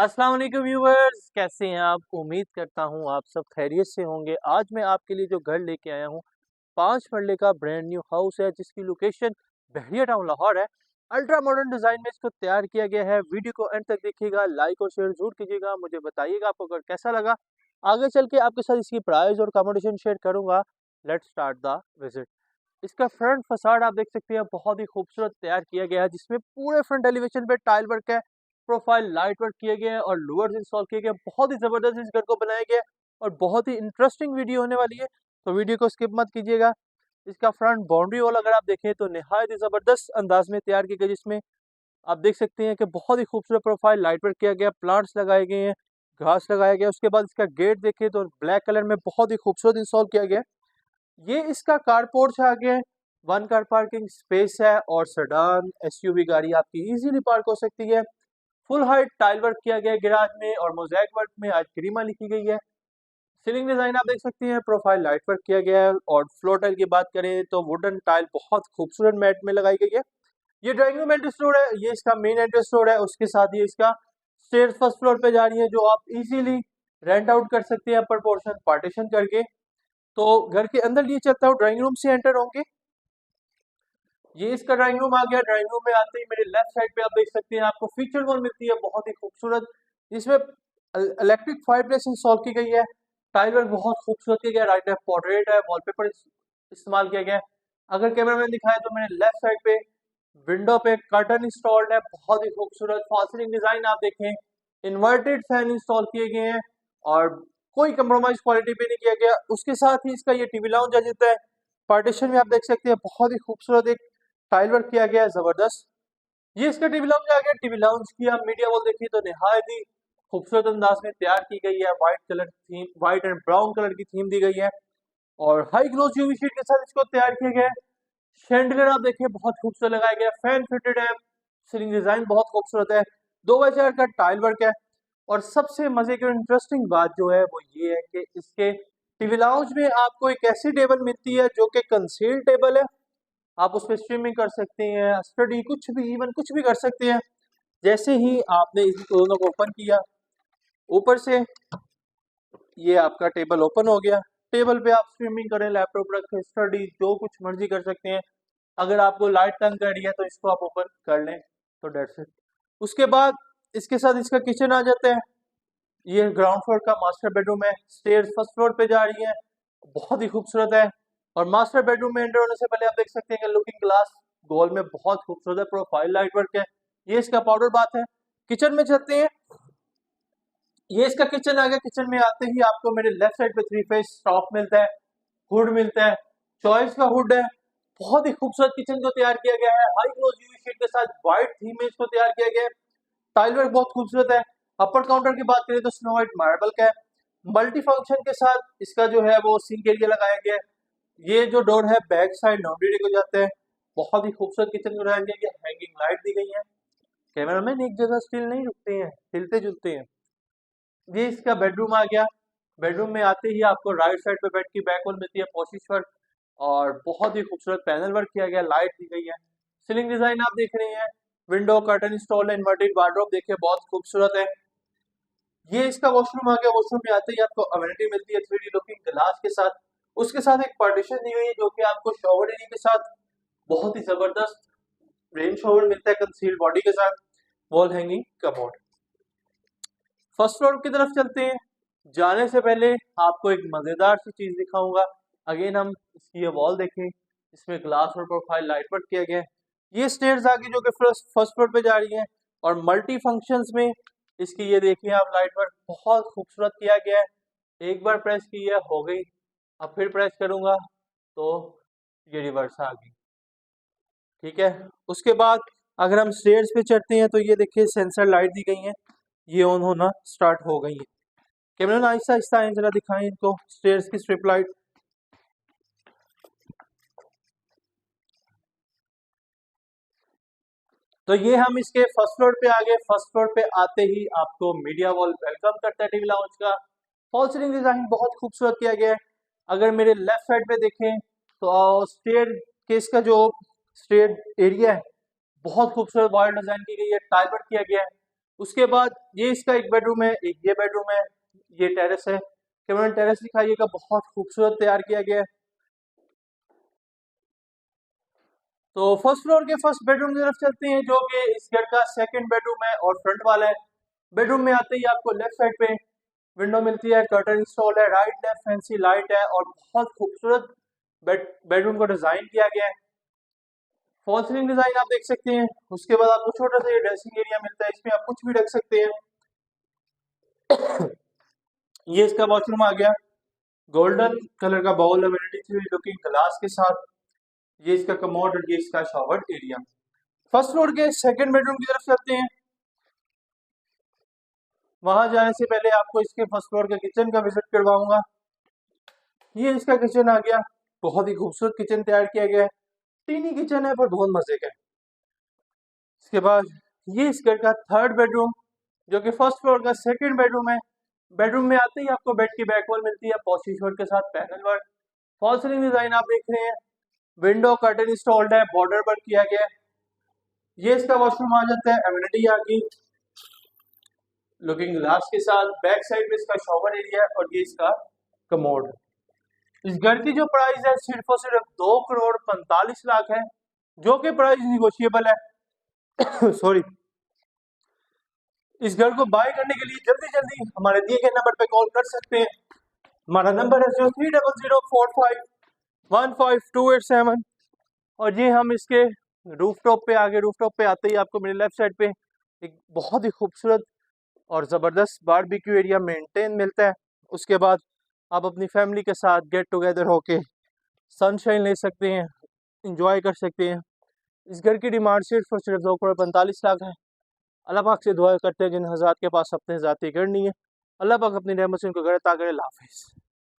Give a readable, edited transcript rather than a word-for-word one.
अस्सलाम वालेकुम व्यूवर्स, कैसे हैं आप? उम्मीद करता हूँ आप सब खैरियत से होंगे। आज मैं आपके लिए जो घर लेके आया हूँ 5 मरले का ब्रांड न्यू हाउस है, जिसकी लोकेशन बहरिया टाउन लाहौर है। अल्ट्रा मॉडर्न डिज़ाइन में इसको तैयार किया गया है। वीडियो को एंड तक देखिएगा, लाइक और शेयर जरूर कीजिएगा। मुझे बताइएगा आपको अगर कैसा लगा। आगे चल के आपके साथ इसकी प्राइस और अकोमोडेशन शेयर करूंगा। Let's start the visit. इसका फ्रंट फसाड आप देख सकते हैं, बहुत ही खूबसूरत तैयार किया गया है, जिसमें पूरे फ्रंट एलिवेशन पे टाइल वर्क है, प्रोफाइल लाइट वर्क किए गए हैं और लूवर्स इंस्टॉल किए गए हैं। बहुत ही जबरदस्त इस घर को बनाया गया है और बहुत ही इंटरेस्टिंग वीडियो होने वाली है, तो वीडियो को स्किप मत कीजिएगा। इसका फ्रंट बाउंड्री वॉल अगर आप देखें तो निहायत ही जबरदस्त अंदाज में तैयार की गई, जिसमें आप देख सकते हैं कि बहुत ही खूबसूरत प्रोफाइल लाइट वर्क किया गया, प्लांट्स लगाए गए हैं, घास लगाया गया। उसके बाद इसका गेट देखें तो ब्लैक कलर में बहुत ही खूबसूरत इंस्टॉल किया गया। ये इसका कारपोर्च आ गया है, वन कार पार्किंग स्पेस है और सेडान एसयूवी गाड़ी आपकी इजीली पार्क हो सकती है। फुल हाइट टाइल वर्क किया गया है गिराज में और मोज़ैक वर्क में आज क्रीमा लिखी गई है। सीलिंग डिजाइन आप देख सकते हैं, प्रोफाइल लाइट वर्क किया गया है और फ्लोर टाइल की बात करें तो वुडन टाइल बहुत खूबसूरत मैट में लगाई गई है। ये ड्राइंग रूम एंट्रेंस डोर है, ये इसका मेन एंट्रेंस डोर है। उसके साथ ही इसका स्टेयर्स फर्स्ट फ्लोर पे जा रही है, जो आप इजीली रेंट आउट कर सकते हैं अपर पोर्शन पार्टीशन करके। तो घर के अंदर ये चलता हूँ, ड्राइंग रूम से एंटर होंगे। ये इसका ड्राइंग रूम आ गया। ड्राइंग रूम में आते ही मेरे लेफ्ट साइड पे आप देख सकते हैं आपको फीचर वॉल मिलती है, बहुत ही खूबसूरत। इसमें इलेक्ट्रिक फायरप्लेस इंस्टॉल की गई है, टाइल वर्क बहुत खूबसूरत किया गया, राइट है पोर्ट्रेट है, वॉलपेपर इस्तेमाल किया गया है। अगर कैमरामैन दिखाए तो मेरे लेफ्ट साइड पे विंडो पे कर्टन इंस्टॉल्ड है, बहुत ही खूबसूरत। फॉल सीलिंग डिजाइन आप देखें, इन्वर्टेड फैन इंस्टॉल किए गए हैं और कोई कंप्रोमाइज क्वालिटी पे नहीं किया गया। उसके साथ ही इसका ये टीवी लाउंज आ जाता है। पार्टीशन में आप देख सकते हैं बहुत ही खूबसूरत एक टाइल वर्क किया गया है, जबरदस्त। ये इसका टीवी लाउंज आ गया। टीवी लाउंज की आप मीडिया वॉल देखिए तो निहायत ही खूबसूरत अंदाज में तैयार की गई है। White colour theme, white and brown colour की थीम दी गई है और हाई ग्लोस यूवी शीट के साथ इसको तैयार किया गया है। शैंडलियर आप देखिए बहुत खूबसूरत लगाया गया, फैन फिटेड है, सीलिंग डिजाइन बहुत खूबसूरत है, 2x4 का टाइल वर्क है। और सबसे मजे की और इंटरेस्टिंग बात जो है वो ये है कि इसके टीवी लाउंज में आपको एक ऐसी टेबल मिलती है जो कि कंसील टेबल है। आप उस पर स्ट्रीमिंग कर सकते हैं, स्टडी कुछ भी, इवन कुछ भी कर सकते हैं। जैसे ही आपने इन दोनों को ओपन किया, ऊपर से ये आपका टेबल ओपन हो गया। टेबल पे आप स्ट्रीमिंग करें, लैपटॉप रखें, स्टडी जो कुछ मर्जी कर सकते हैं। अगर आपको लाइट तंग कर रही है तो इसको आप ओपन कर लें, तो डेट्स इट। उसके बाद इसके साथ इसका किचन आ जाता है। ये ग्राउंड फ्लोर का मास्टर बेडरूम है, स्टेयर्स फर्स्ट फ्लोर पे जा रही है, बहुत ही खूबसूरत है। और मास्टर बेडरूम में एंटर होने से पहले आप देख सकते हैं कि लुकिंग ग्लास गोल में बहुत खूबसूरत है, प्रोफाइल लाइट वर्क है। ये इसका पाउडर बाथ है। किचन में चलते हैं। ये इसका किचन आ गया। किचन में आते ही आपको मेरे लेफ्ट साइड पे 3 फेस स्टॉप मिलता है, हुड मिलता है, चॉइस का हुड है। बहुत ही खूबसूरत किचन को तैयार किया गया है, हाई ग्लोस यूवी शीट के साथ व्हाइट थीम में इसको तैयार किया गया है। टाइल वर्क बहुत खूबसूरत है। अपर काउंटर की बात करें तो स्नो व्हाइट मार्बल का है, मल्टी फंक्शन के साथ इसका जो है वो सिंक एरिया लगाया गया है। ये जो डोर है बैक साइड लॉन्ड्री को जाते हैं। बहुत ही खूबसूरत किचन को बनाया गया है, हैंगिंग लाइट दी गई है। कैमरामैन एक जगह स्टिल नहीं रुकते हैं, हिलते जुलते हैं। ये इसका बेडरूम आ गया। बेडरूम में आते ही आपको राइट साइड पे बेड की बैक वॉल मिलती है, पोशिश वर्क और बहुत ही खूबसूरत पैनल वर्क किया गया, लाइट दी गई है। सीलिंग डिजाइन आप देख रहे हैं, विंडो कर्टन इंस्टॉल है, इन्वर्टेड वार्डरोब देखिए बहुत खूबसूरत है। ये इसका वॉशरूम आ गया। वॉशरूम में आते ही आपको अमेनिटी मिलती है 3D लुकिंग ग्लास के साथ। उसके साथ एक पार्टीशन दी हुई है जो कि आपको शॉवर एरिया के साथ बहुत ही जबरदस्त रेन शॉवर मिलता है, कंसील्ड बॉडी के साथ, wall hanging commode. First floor की तरफ चलते हैं। जाने से पहले आपको एक मजेदार सी चीज दिखाऊंगा। अगेन हम इसकी ये वॉल देखें, इसमें ग्लास और प्रोफाइल लाइट वर्क किया गया है। ये स्टेयर्स आगे जो कि फर्स्ट फ्लोर पे जा रही हैं और मल्टी फंक्शंस में इसकी ये देखिए आप लाइट वर्क बहुत खूबसूरत किया गया है। एक बार प्रेस की है हो गई, अब फिर प्रेस करूंगा तो ये रिवर्स आ गई। ठीक है। उसके बाद अगर हम स्टेयर्स पे चढ़ते हैं तो ये देखिए सेंसर लाइट दी गई है, ये ऑन होना स्टार्ट हो गई है। कैमरा आहिस्ता आहिस्ता आए, जरा दिखाएं इनको स्टेयर्स की स्ट्रिप लाइट। तो ये हम इसके फर्स्ट फ्लोर पे आ गए। फर्स्ट फ्लोर पे आते ही आपको मीडिया वॉल वेलकम करता है टीवी लाउंज का। फॉल सीलिंग डिजाइन बहुत खूबसूरत किया गया है। अगर मेरे लेफ्ट साइड पे देखें तो स्टेयर केस का जो स्टेयर एरिया है बहुत खूबसूरत वॉल डिजाइन की गई है, टाइल वर्क किया गया है। उसके बाद ये इसका एक बेडरूम है, एक ये बेडरूम है, ये टेरेस है। कैमरन टेरेस दिखाइएगा, बहुत खूबसूरत तैयार किया गया है। तो फर्स्ट फ्लोर के फर्स्ट बेडरूम की तरफ चलते हैं, जो कि इस घर का सेकंड बेडरूम है और फ्रंट वाला है। बेडरूम में आते ही आपको लेफ्ट साइड पे विंडो मिलती है, कर्टन इंस्टॉल है, राइट लेफ्ट फैंसी लाइट है और बहुत खूबसूरत बेडरूम को डिजाइन किया गया है। फॉल सीलिंग डिजाइन आप देख सकते हैं। उसके बाद आपको छोटा सा ये ड्रेसिंग एरिया मिलता है, इसमें आप कुछ भी रख सकते हैं। ये इसका वॉशरूम आ गया, गोल्डन कलर का बाउल अमेनिटी लुकिंग ग्लास के साथ। ये इसका कमोड और ये इसका शॉवर एरिया। फर्स्ट फ्लोर के सेकंड बेडरूम की तरफ चलते हैं। वहां जाने से पहले आपको इसके फर्स्ट फ्लोर के किचन का विजिट करवाऊंगा। ये इसका किचन आ गया, बहुत ही खूबसूरत किचन तैयार किया गया है। टीनी किचन है पर बहुत मजे का है। इसके बाद ये इस घर का थर्ड बेडरूम, जो कि फर्स्ट फ्लोर का सेकंड बेडरूम है। बेडरूम में आते ही आपको बेड की बैक वॉल मिलती है पॉलिश वर्क के साथ, panel work. Fall ceiling design आप देख रहे हैं, विंडो कर्टन इंस्टॉल्ड है, बॉर्डर वर्क किया गया है। ये इसका वॉशरूम आ जाता है, एमिनिटी आ गई लुकिंग ग्लास के साथ। बैक साइड में इसका शॉवर एरिया है और ये इसका कमोड। इस घर की जो प्राइस है सिर्फ और सिर्फ 2,45,00,000 है, जो कि प्राइस निगोशिएबल है। सॉरी। इस घर को बाय करने के लिए जल्दी जल्दी हमारे दिए गए नंबर पे कॉल कर सकते हैं। हमारा नंबर है 0300451528 और ये हम इसके रूफटॉप पे आगे, रूफटॉप पे आते ही आपको मेरे लेफ्ट साइड पे एक बहुत ही खूबसूरत और ज़बरदस्त बारबेक्यू एरिया मेंटेन मिलता है। उसके बाद आप अपनी फैमिली के साथ गेट टुगेदर होके सनशाइन ले सकते हैं, इंजॉय कर सकते हैं। इस घर की डिमांड सिर्फ और सिर्फ 2,45,00,000 है। अल्लाह पाक से दुआ करते हैं जिन हज़रात के पास अपने ज़ाती घर नहीं है, अल्लाह पाक अपनी रहमत से उनको घर अता करे। अल्लाह हाफ़िज़।